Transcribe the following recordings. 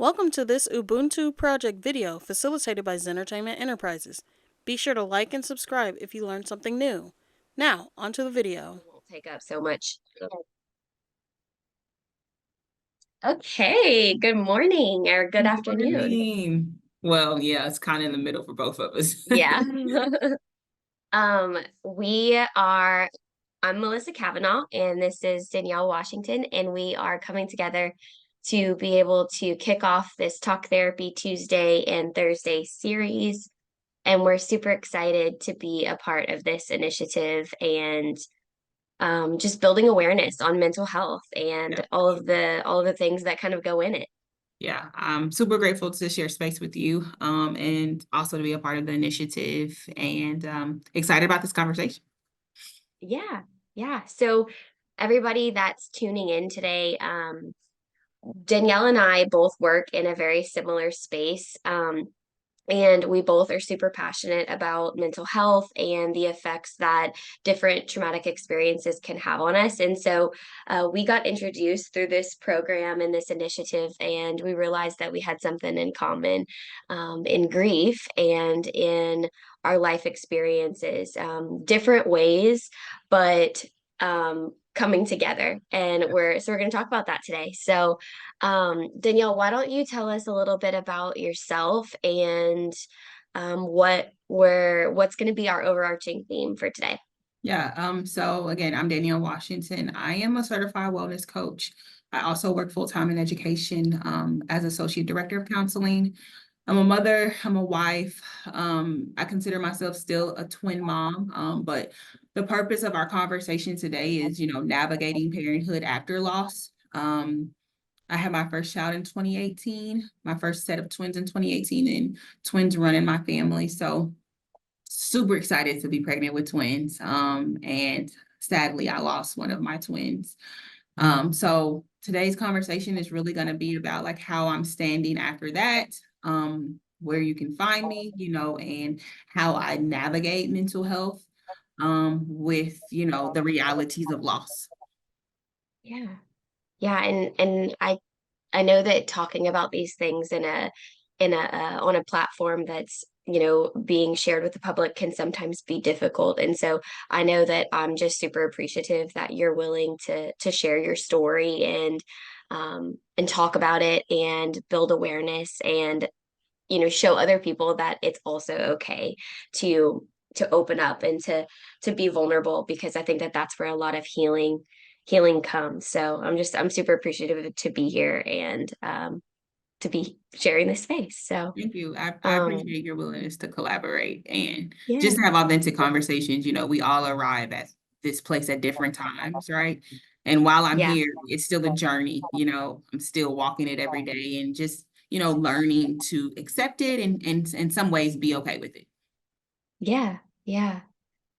Welcome to this Ubuntu Project video facilitated by Zentertainment Enterprises. Be sure to like and subscribe if you learned something new. Now, onto the video. Won't take up so much. Okay, good morning or good Good afternoon. morning. Well, yeah, it's kind of in the middle for both of us. Yeah. We are, I'm Melissa Kavanaugh, and this is Danielle Washington, and we are coming together to be able to kick off this Talk Therapy Tuesday and Thursday series. And we're super excited to be a part of this initiative and just building awareness on mental health and Yeah. all of the things that kind of go in it. Yeah, I'm super grateful to share space with you, and also to be a part of the initiative, and excited about this conversation. Yeah, yeah. So everybody that's tuning in today, Danielle and I both work in a very similar space. And we both are super passionate about mental health and the effects that different traumatic experiences can have on us. And so we got introduced through this program and this initiative, and we realized that we had something in common in grief and in our life experiences, different ways, but coming together. And we're going to talk about that today. So Danielle, why don't you tell us a little bit about yourself and what's going to be our overarching theme for today? Yeah, so again, I'm Danielle Washington. I am a certified wellness coach. I also work full-time in education, as associate director of counseling. I'm a mother, I'm a wife. I consider myself still a twin mom, but the purpose of our conversation today is, navigating parenthood after loss. I had my first child in 2018, my first set of twins in 2018, and twins run in my family. So super excited to be pregnant with twins. And sadly, I lost one of my twins. So today's conversation is really going to be about like how I'm standing after that, where you can find me, and how I navigate mental health, with, the realities of loss. Yeah. Yeah, and I know that talking about these things in a on a platform that's being shared with the public can sometimes be difficult, and so I know that I'm just super appreciative that you're willing to share your story and talk about it and build awareness and show other people that it's also okay to open up and to be vulnerable, because I think that that's where a lot of healing comes. So I'm super appreciative to be here and to be sharing this space. So Thank you. I um appreciate your willingness to collaborate and just yeah, to have authentic conversations. We all arrive at this place at different times, right? And while I'm yeah, here, it's still a journey. I'm still walking it every day and just, learning to accept it and in some ways be okay with it. yeah, yeah.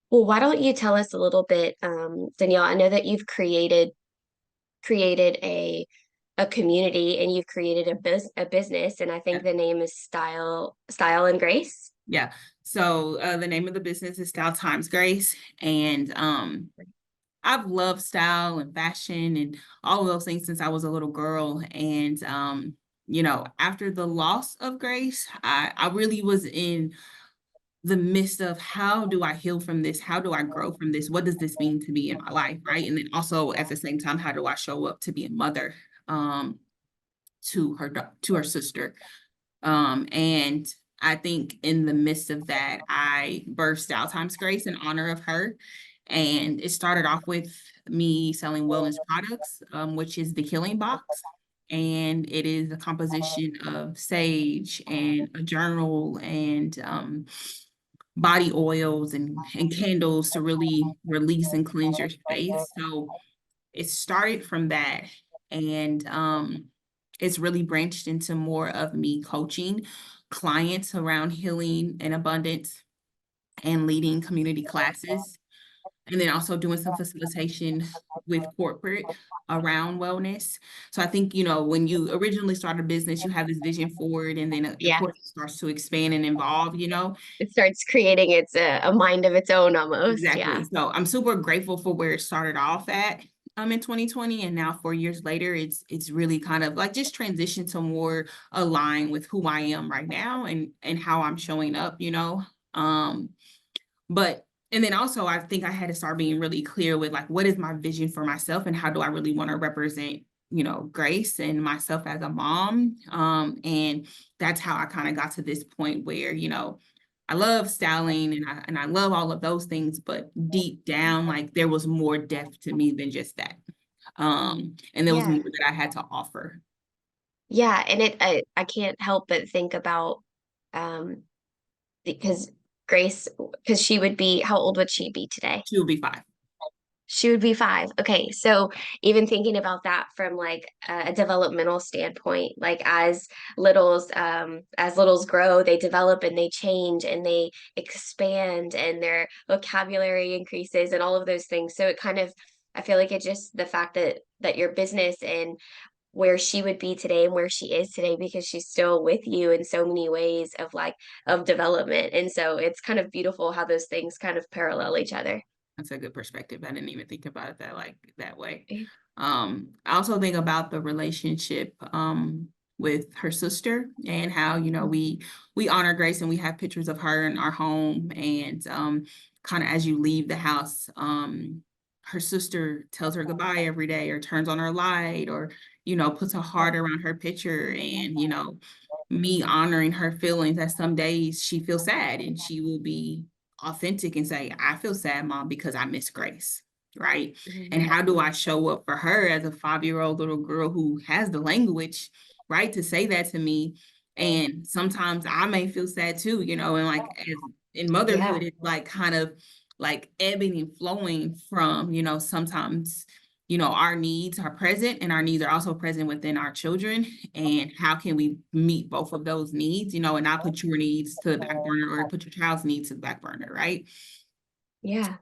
Well, why don't you tell us a little bit, Danielle? I know that you've created a community and you've created a business, and I Yeah. think the name is Style and Grace. Yeah. So the name of the business is Style Times Grace. And I've loved style and fashion and all of those things since I was a little girl. And after the loss of Grace, I really was in the midst of how do I heal from this? How do I grow from this? What does this mean to me in my life? Right. And then also at the same time, how do I show up to be a mother um to her sister? And I think in the midst of that, I birthed Out Times Grace in honor of her. And it started off with me selling wellness products, which is the Healing Box. And it is a composition of sage and a journal and body oils and candles to really release and cleanse your space. So it started from that. And it's really branched into more of me coaching clients around healing and abundance and leading community classes. And then also doing some facilitation with corporate around wellness. So I think, when you originally start a business, you have this vision forward, and then of Yeah, course it starts to expand and evolve. it starts creating a mind of its own almost. Yeah. Exactly. So I'm super grateful for where it started off at. in 2020, and now 4 years later, it's really kind of like just transition to more align with who I am right now and how I'm showing up, you know. But and then also I think I had to start being really clear with like what is my vision for myself and how do I really want to represent, you know, Grace and myself as a mom. And that's how I kind of got to this point where, you know, I love styling and I love all of those things, but deep down, like there was more depth to me than just that. And there was Yeah. more that I had to offer. Yeah, and I can't help but think about um because Grace, because she would be, how old would she be today? She will be 5. She would be 5. Okay, so even thinking about that from like a developmental standpoint, like as littles grow, they develop and they change and they expand and their vocabulary increases and all of those things. So it kind of, I feel like it just the fact that your business and where she would be today and where she is today because she's still with you in so many ways of like of development. And so it's kind of beautiful how those things kind of parallel each other. That's a good perspective. I didn't even think about it that way. I also think about the relationship with her sister and how, you know, we honor Grace and we have pictures of her in our home and kind of as you leave the house, her sister tells her goodbye every day or turns on her light or, you know, puts a heart around her picture and, you know, me honoring her feelings that some days she feels sad and she will be authentic and say, I feel sad, mom, because I miss Grace. Right. Mhm. And how do I show up for her as a 5-year-old little girl who has the language, right, to say that to me? And sometimes I may feel sad too, you know, and like as in Yeah. motherhood, it's like kind of like ebbing and flowing from, you know, sometimes, you know, our needs are present and our needs are also present within our children. And how can we meet both of those needs, you know, and not put your needs to the back burner or put your child's needs to the back burner, right? Yeah.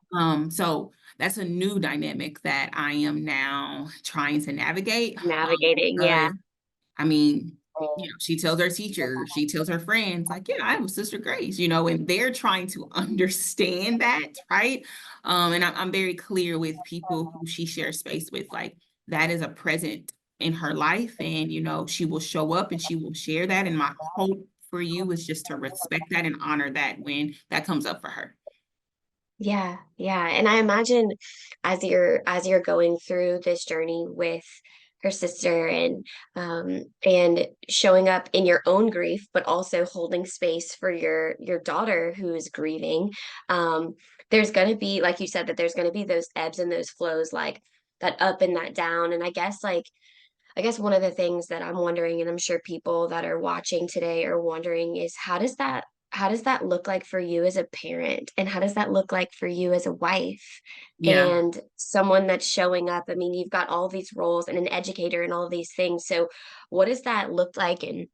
So that's a new dynamic that I am now trying to navigate. Navigating. Yeah. Because I mean, you know, she tells her teacher, she tells her friends, like, yeah, I have a sister Grace, you know, and they're trying to understand that, right? And I'm very clear with people who she shares space with, like, that is a present in her life, and you know, she will show up and she will share that. And my hope for you is just to respect that and honor that when that comes up for her. Yeah, yeah. And I imagine as you're going through this journey with her sister and showing up in your own grief, but also holding space for your daughter who is grieving, there's gonna be, like you said, that there's gonna be those ebbs and those flows, like that up and that down. And I guess one of the things that I'm wondering, and I'm sure people that are watching today are wondering, is how does that look like for you as a parent? And how does that look like for you as a wife Yeah. and someone that's showing up? I mean, you've got all these roles and an educator and all of these things. So what does that look like? And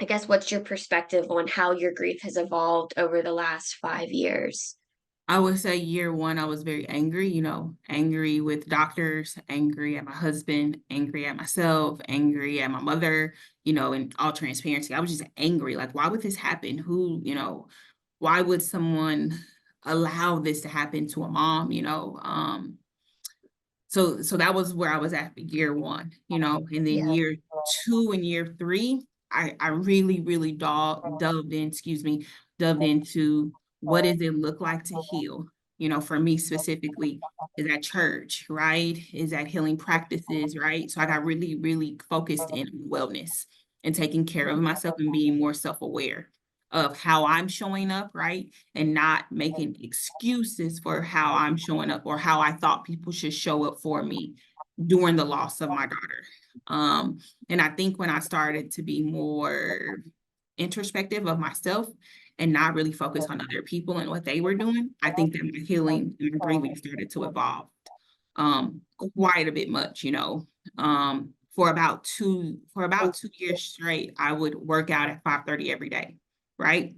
I guess what's your perspective on how your grief has evolved over the last 5 years? I would say year one, I was very angry, you know, angry with doctors, angry at my husband, angry at myself, angry at my mother, you know, in all transparency. I was just angry. Like, why would this happen? Who, you know, why would someone allow this to happen to a mom, you know? So that was where I was at year one, you know, and then Yeah. year two and year three, I really, really dove into what does it look like to heal? You know, for me specifically, is that church, right? Is that healing practices, right? So I got really, really focused in wellness and taking care of myself and being more self-aware of how I'm showing up, right? And not making excuses for how I'm showing up or how I thought people should show up for me during the loss of my daughter. Um, and I think when I started to be more introspective of myself and not really focus on other people and what they were doing, I think that my healing and my grieving started to evolve um quite a bit much, you know. For about 2 years straight, I would work out at 5:30 every day, right?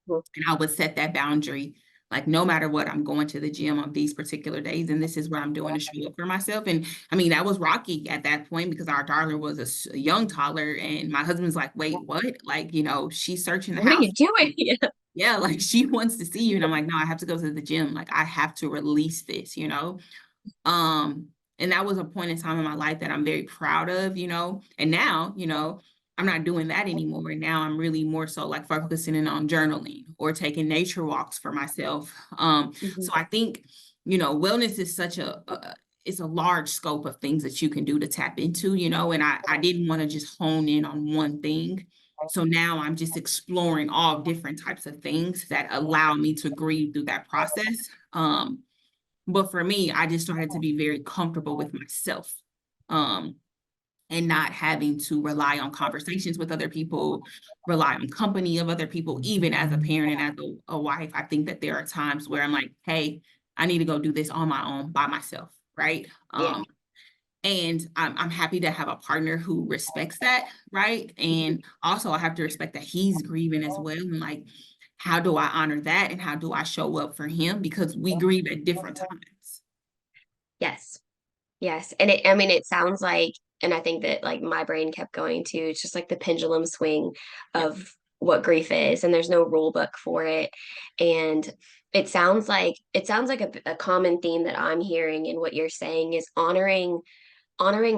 And I would set that boundary, like no matter what, I'm going to the gym on these particular days, and this is what I'm doing to show up for myself. And I mean, that was rocky at that point because our daughter was a young toddler, and my husband's like, "Wait, what?" Like, you know, she's searching the What are house. you doing? Yeah, like she wants to see you, and I'm like, "No, I have to go to the gym. Like, I have to release this," you know. Um, And that was a point in time in my life that I'm very proud of, and now, I'm not doing that anymore. And now I'm really more so like focusing in on journaling or taking nature walks for myself. So I think, wellness is such it's a large scope of things that you can do to tap into, and I didn't want to just hone in on one thing. So now I'm just exploring all different types of things that allow me to grieve through that process. But for me, I just started to be very comfortable with myself. And not having to rely on conversations with other people, rely on company of other people, even as a parent and as a wife. I think that there are times where I'm like, hey, I need to go do this on my own by myself, right? Yeah. And I'm happy to have a partner who respects that, right? And also I have to respect that he's grieving as well. And like, how do I honor that? And how do I show up for him? Because we grieve at different times. Yes. Yes. And I mean, it sounds like, and I think that like my brain kept going to, it's just like the pendulum swing Yeah. of what grief is, and there's no rule book for it. And it sounds like a common theme that I'm hearing in what you're saying is honoring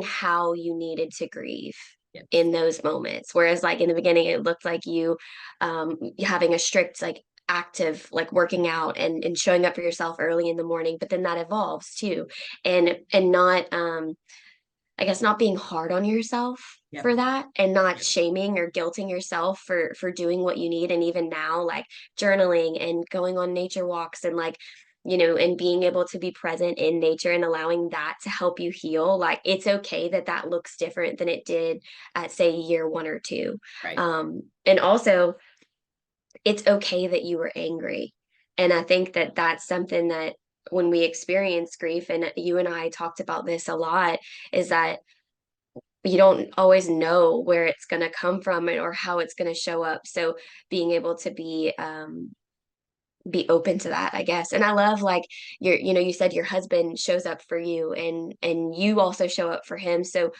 how you needed to grieve Yes. in those moments. Whereas like in the beginning, it looked like you having a strict like active like working out and showing up for yourself early in the morning, but then that evolves too. And not I guess not being hard on yourself Yeah. for that, and not shaming or guilting yourself for doing what you need. And even now, like journaling and going on nature walks and like, and being able to be present in nature and allowing that to help you heal. Like it's okay that that looks different than it did at say year 1 or 2. Right. And also it's okay that you were angry. And I think that that's something that when we experience grief, and you and I talked about this a lot, is that you don't always know where it's going to come from or how it's going to show up. So being able to be open to that, I guess. And I love like you said your husband shows up for you, and you also show up for him. So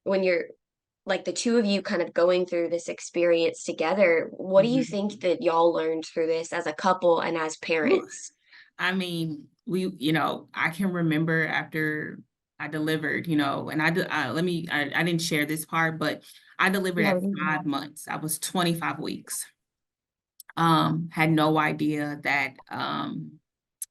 when you're like the two of you kind of going through this experience together, what do you Mhm. think that y'all learned through this as a couple and as Ooh. parents? I mean, I can remember after I delivered, and I didn't share this part, but I delivered Yeah. at 5 months. I was 25 weeks. Had no idea that,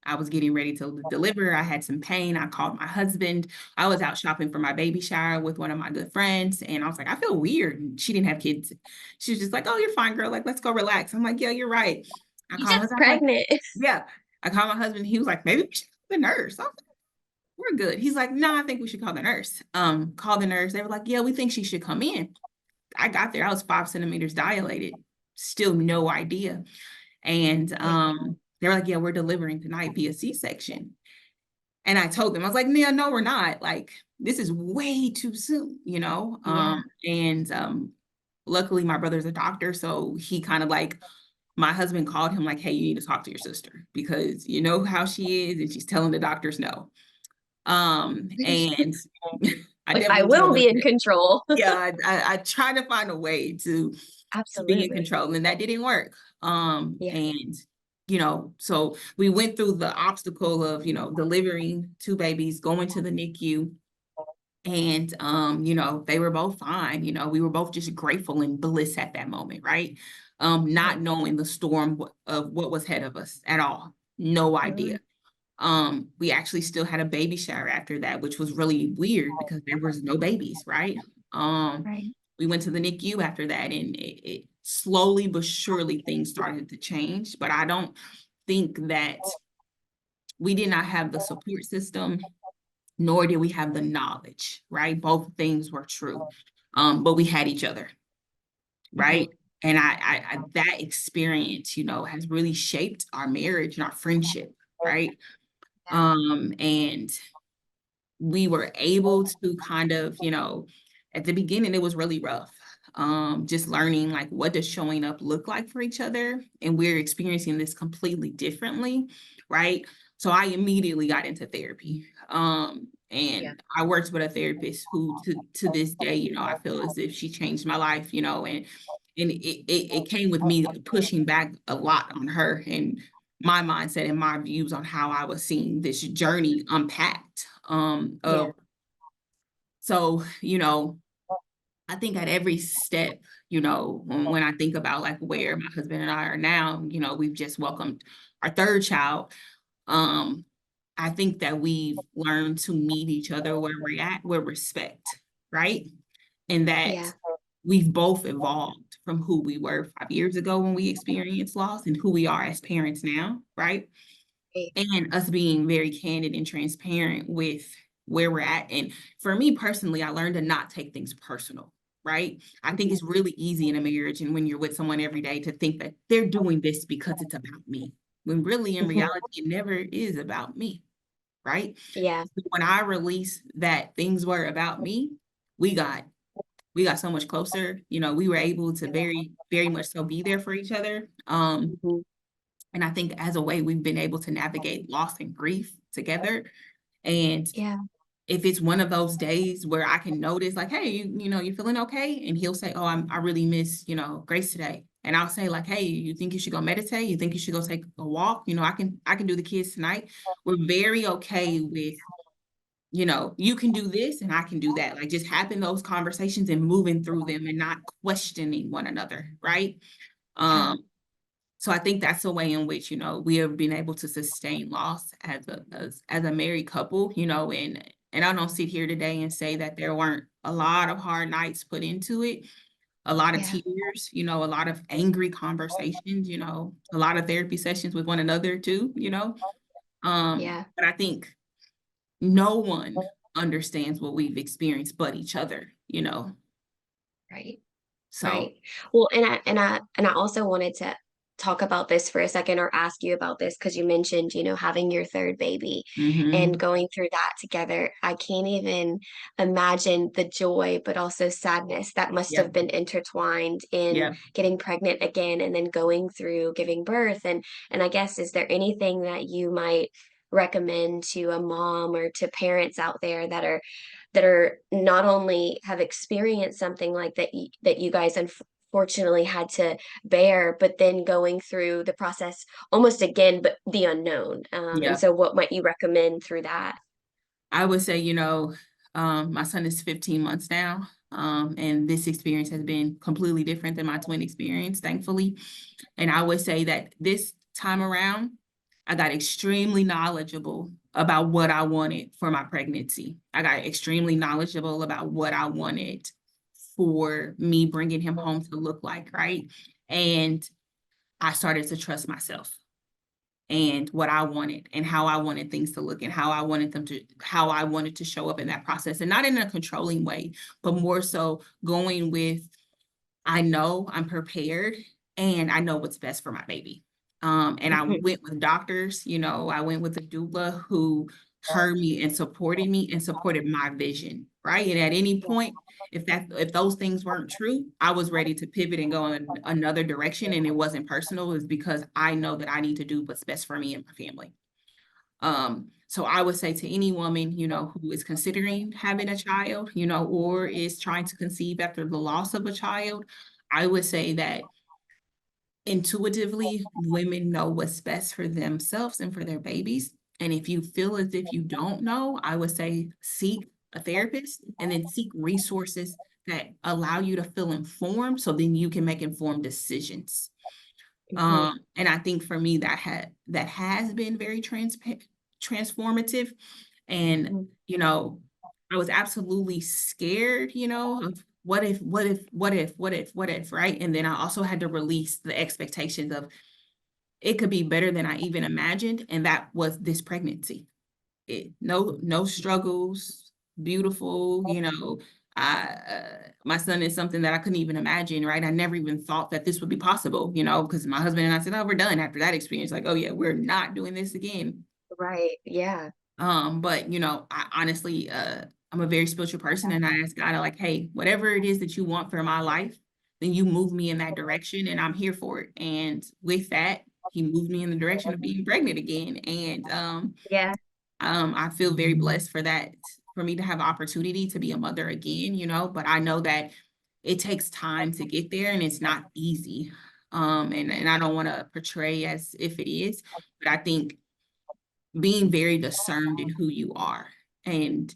I was getting ready to deliver. I had some pain. I called my husband. I was out shopping for my baby shower with one of my good friends. And I was like, I feel weird. And she didn't have kids. She was just like, oh, you're fine, girl. Like, let's go relax. I'm like, yeah, you're right. I You called my just husband. I'm like, pregnant. yeah. I called my husband. He was like, maybe we should call the nurse. I was like, we're good. He's like, no, I think we should call the nurse. Call the nurse. They were like, yeah, we think she should come in. I got there. I was 5 centimeters dilated. Still no idea. And they were like, yeah, we're delivering tonight via C-section. And I told them, I was like, yeah, no, we're not. Like, this is way too soon, Yeah. And luckily my brother's a doctor. So he kind of like, my husband called him like, hey, you need to talk to your sister because you know how she is and she's telling the doctors no. And I Like I definitely will told them be in that, control. yeah, I try to find a way to be in Absolutely. control, and that didn't work. Yeah. And so we went through the obstacle of, delivering 2 babies, going to the NICU, and they were both fine. We were both just grateful and bliss at that moment, right? Not knowing the storm of what was ahead of us at all. No idea. We actually still had a baby shower after that, which was really weird because there was no babies, right? Right. We went to the NICU after that, and it slowly but surely things started to change. But I don't think that we did not have the support system, nor did we have the knowledge, right? Both things were true. But we had each other, right? Mhm. And I that experience, has really shaped our marriage and our friendship, right? And we were able to kind of, at the beginning, it was really rough. Just learning like what does showing up look like for each other. And we're experiencing this completely differently, right? So I immediately got into therapy. Yeah. And I worked with a therapist who to this day, I feel as if she changed my life, and it came with me pushing back a lot on her and my mindset and my views on how I was seeing this journey unpacked, Yeah. of So, I think at every step, when I think about like where my husband and I are now, we've just welcomed our third child. Um, I think that we've learned to meet each other where we're at with respect, right? And that Yeah. we've both evolved from who we were 5 years ago when we experienced loss and who we are as parents now, right? Right. And us being very candid and transparent with where we're at. And for me personally, I learned to not take things personal, right? I think it's really easy in a marriage and when you're with someone every day to think that they're doing this because it's about me, when really in Mhm. reality, it never is about me, right? Yeah. So when I released that things were about me, we got so much closer. We were able to very, very much so be there for each other. Mhm. And I think as a way we've been able to navigate loss and grief together. And Yeah. if it's one of those days where I can notice like, hey, you feeling okay? And he'll say, oh, I really miss, Grace today. And I'll say like, hey, you think you should go meditate? You think you should go take a walk? I can do the kids tonight. We're very okay with, you can do this and I can do that. Like just having those conversations and moving through them and not questioning one another. Right. Yeah. Um, so I think that's a way in which, we have been able to sustain loss as a married couple, and I don't sit here today and say that there weren't a lot of hard nights put into it, a lot of Yeah. tears, a lot of angry conversations, a lot of therapy sessions with one another too. Yeah. But I think no one understands what we've experienced but each other. Right. So, Right. Well, and I also wanted to talk about this for a second or ask you about this because you mentioned, having your third baby and mhm. going through that together. I can't even imagine the joy, but also sadness that must Yeah, have been intertwined in yeah. getting pregnant again and then going through giving birth. And I guess, is there anything that you might recommend to a mom or to parents out there that are not only have experienced something like that you guys unfortunately had to bear, but then going through the process almost again, but the unknown. And Yeah. so what might you recommend through that? I would say, my son is 15 months now. And this experience has been completely different than my twin experience, thankfully. And I would say that this time around, I got extremely knowledgeable about what I wanted for my pregnancy. I got extremely knowledgeable about what I wanted for me bringing him home to look like, right? And I started to trust myself and what I wanted and how I wanted things to look and how I wanted to show up in that process. And not in a controlling way, but more so going with, I know I'm prepared and I know what's best for my baby. And I Mhm. went with doctors, I went with a doula who heard me and supported my vision, right? And at any point, if those things weren't true, I was ready to pivot and go in another direction. And it wasn't personal, it's because I know that I need to do what's best for me and my family. So I would say to any woman, who is considering having a child, or is trying to conceive after the loss of a child, I would say that intuitively, women know what's best for themselves and for their babies. And if you feel as if you don't know, I would say seek a therapist and then seek resources that allow you to feel informed so then you can make informed decisions. Mhm. And I think for me that has been very transformative. And, Mhm. I was absolutely scared, of what if, right? And then I also had to release the expectations of it could be better than I even imagined. And that was this pregnancy. No struggles, beautiful, my son is something that I couldn't even imagine, right? I never even thought that this would be possible, because my husband and I said, oh, we're done after that experience. Like, oh yeah, we're not doing this again. Right. Yeah. But I honestly, I'm a very spiritual person and I ask God, like, hey, whatever it is that you want for my life, then you move me in that direction and I'm here for it. And with that, he moved me in the direction of being pregnant again. And Yeah. I feel very blessed for that, for me to have opportunity to be a mother again, but I know that it takes time to get there and it's not easy. And I don't want to portray as if it is, but I think being very discerned in who you are and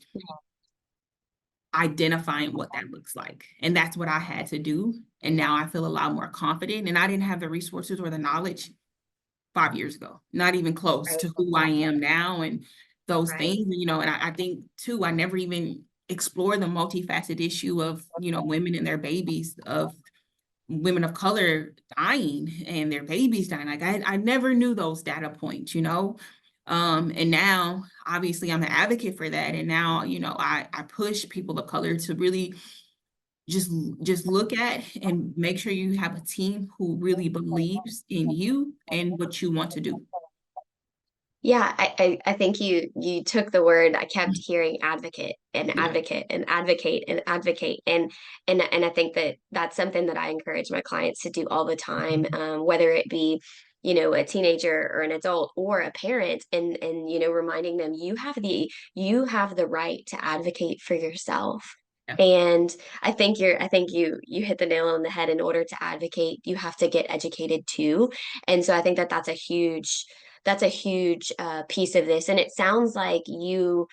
identifying what that looks like. And that's what I had to do. And now I feel a lot more confident. And I didn't have the resources or the knowledge 5 years ago, not even close Right. to who I am now and those Right. things, you know. And I think too, I never even explored the multifaceted issue of, you know, women and their babies, of women of color dying and their babies dying. Like I never knew those data points, you know. And now obviously I'm an advocate for that. And now, you know, I push people of color to really just look at and make sure you have a team who really believes in you and what you want to do. Yeah, I think you took the word. I kept hearing advocate and Yeah. advocate and advocate and advocate, and I think that that's something that I encourage my clients to do all the time, whether it be, you know, a teenager or an adult or a parent, and you know, reminding them you have the right to advocate for yourself. Yeah. And I think you hit the nail on the head. In order to advocate, you have to get educated too. And so I think that that's a huge piece of this. And it sounds like you,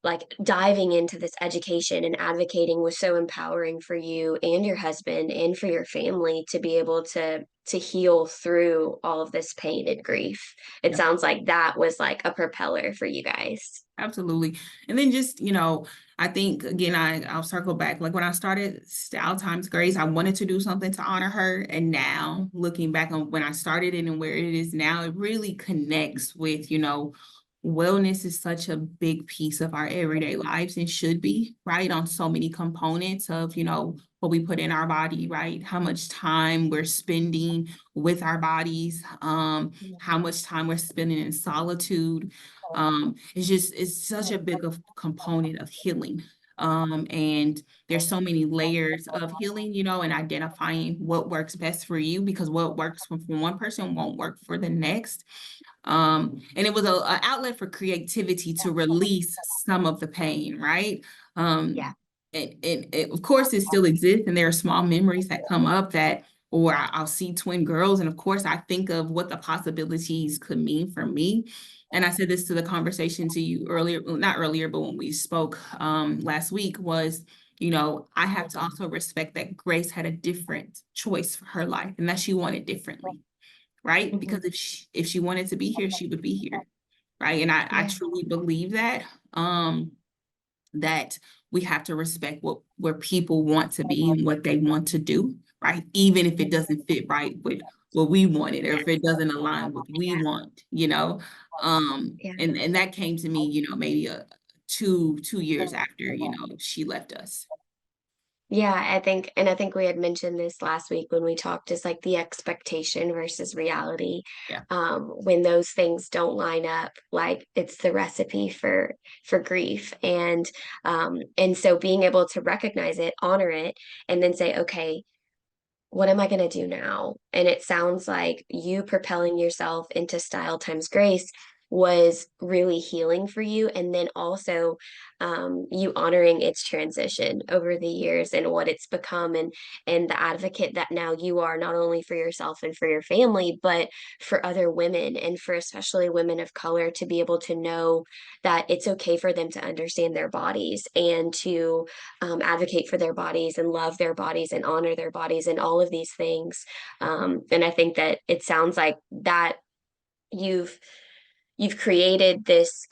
like, diving into this education and advocating was so empowering for you and your husband and for your family to be able to heal through all of this pain and grief. It Yeah. sounds like that was like a propeller for you guys. Absolutely. And then just, you know, I think again, I'll circle back. Like when I started Style Times Grace, I wanted to do something to honor her. And now looking back on when I started it and where it is now, it really connects with, you know, wellness is such a big piece of our everyday lives and should be, right? On so many components of, you know, what we put in our body, right? How much time we're spending with our bodies, how much time we're spending in solitude. It's such a big of component of healing. And there's so many layers of healing, you know, and identifying what works best for you, because what works for one person won't work for the next. And it was a outlet for creativity to release some of the pain, right? Yeah. And of course, it still exists, and there are small memories that come up that, or I'll see twin girls, and of course, I think of what the possibilities could mean for me. And I said this to the conversation to you earlier, well, not earlier, but when we spoke last week, was, you know, I have to also respect that Grace had a different choice for her life and that she wanted differently, right? Mhm. Because if she wanted to be here, she would be here, right? And I Yeah. truly believe that that we have to respect where people want to be and what they want to do, right? Even if it doesn't fit right with what we wanted, or if it doesn't align with what we want, you know. Yeah. And that came to me, you know, maybe 2 years after, you know, she left us. Yeah, I think we had mentioned this last week when we talked, is like the expectation versus reality. Yeah. When those things don't line up, like, it's the recipe for grief. And so being able to recognize it, honor it, and then say, okay, what am I going to do now? And it sounds like you propelling yourself into Style Times Grace was really healing for you. And then also you honoring its transition over the years and what it's become, and the advocate that now you are, not only for yourself and for your family, but for other women, and for especially women of color, to be able to know that it's okay for them to understand their bodies, and to advocate for their bodies and love their bodies and honor their bodies and all of these things. And I think that it sounds like that you've you've created this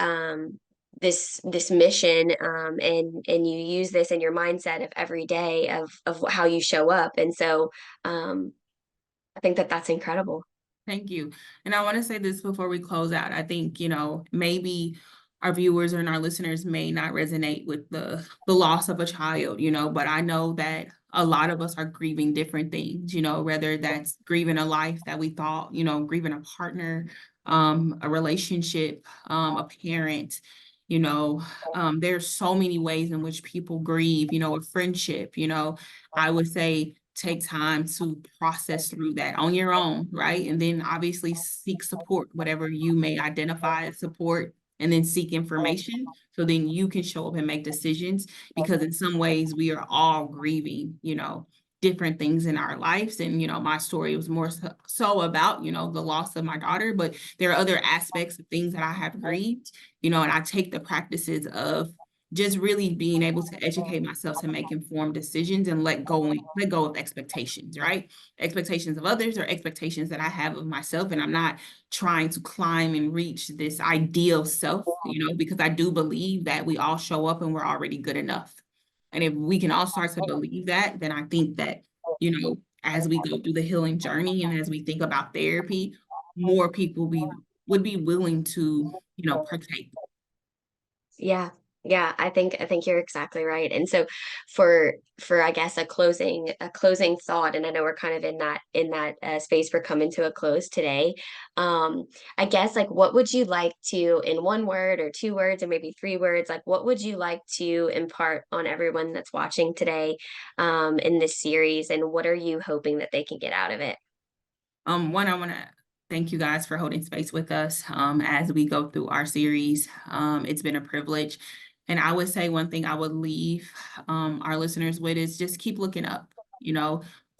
mission, and you use this in your mindset of every day of how you show up. And so I think that that's incredible. Thank you. And I want to say this before we close out. I think, you know, maybe our viewers and our listeners may not resonate with the loss of a child, you know, but I know that a lot of us are grieving different things, you know, whether that's grieving a life that we thought, you know, grieving a partner, a relationship, a parent, you know, there's so many ways in which people grieve, you know, a friendship, you know. I would say take time to process through that on your own, right? And then obviously seek support, whatever you may identify as support, and then seek information so then you can show up and make decisions, because in some ways we are all grieving, you know, different things in our lives. And, you know, my story was more so about, you know, the loss of my daughter, but there are other aspects of things that I have grieved, you know, and I take the practices of just really being able to educate myself to make informed decisions and let go of expectations, right? Expectations of others or expectations that I have of myself. And I'm not trying to climb and reach this ideal self, because I do believe that we all show up and we're already good enough. And if we can all start to believe that, then I think that, as we go through the healing journey and as we think about therapy, more people would be willing to, partake. Yeah. Yeah, I think you're exactly right. And so for I guess a closing thought, and I know we're kind of in that space for coming to a close today. Um I guess, like, what would you like to, in one word or two words or maybe three words, like what would you like to impart on everyone that's watching today in this series, and what are you hoping that they can get out of it? One, I want to thank you guys for holding space with us as we go through our series. It's been a privilege. And I would say one thing I would leave our listeners with is just keep looking up.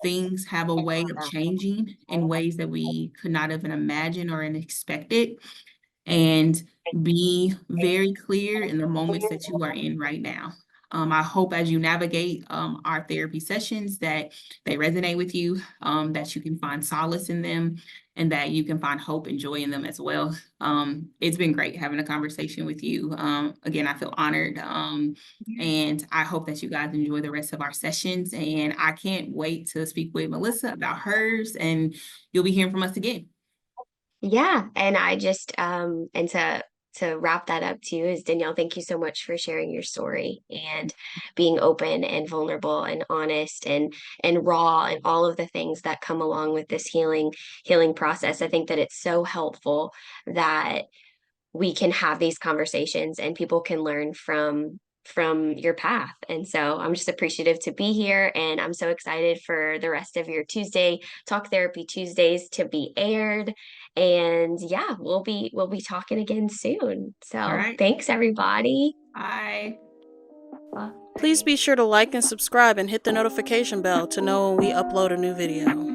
Things have a way of changing in ways that we could not even imagine or expect it. And be very clear in the moments that you are in right now. I hope as you navigate our therapy sessions that they resonate with you, that you can find solace in them, and that you can find hope and joy in them as well. It's been great having a conversation with you. Again, I feel honored, and I hope that you guys enjoy the rest of our sessions. And I can't wait to speak with Melissa about hers, and you'll be hearing from us again. Yeah, and I just and to wrap that up too is, Danielle, thank you so much for sharing your story and being open and vulnerable and honest and raw and all of the things that come along with this healing process. I think that it's so helpful that we can have these conversations and people can learn from your path. And so I'm just appreciative to be here, and I'm so excited for the rest of your Tuesday Talk Therapy Tuesdays to be aired. And yeah, we'll be talking again soon. All So right. thanks, everybody. Bye. Please be sure to like and subscribe and hit the notification bell to know when we upload a new video.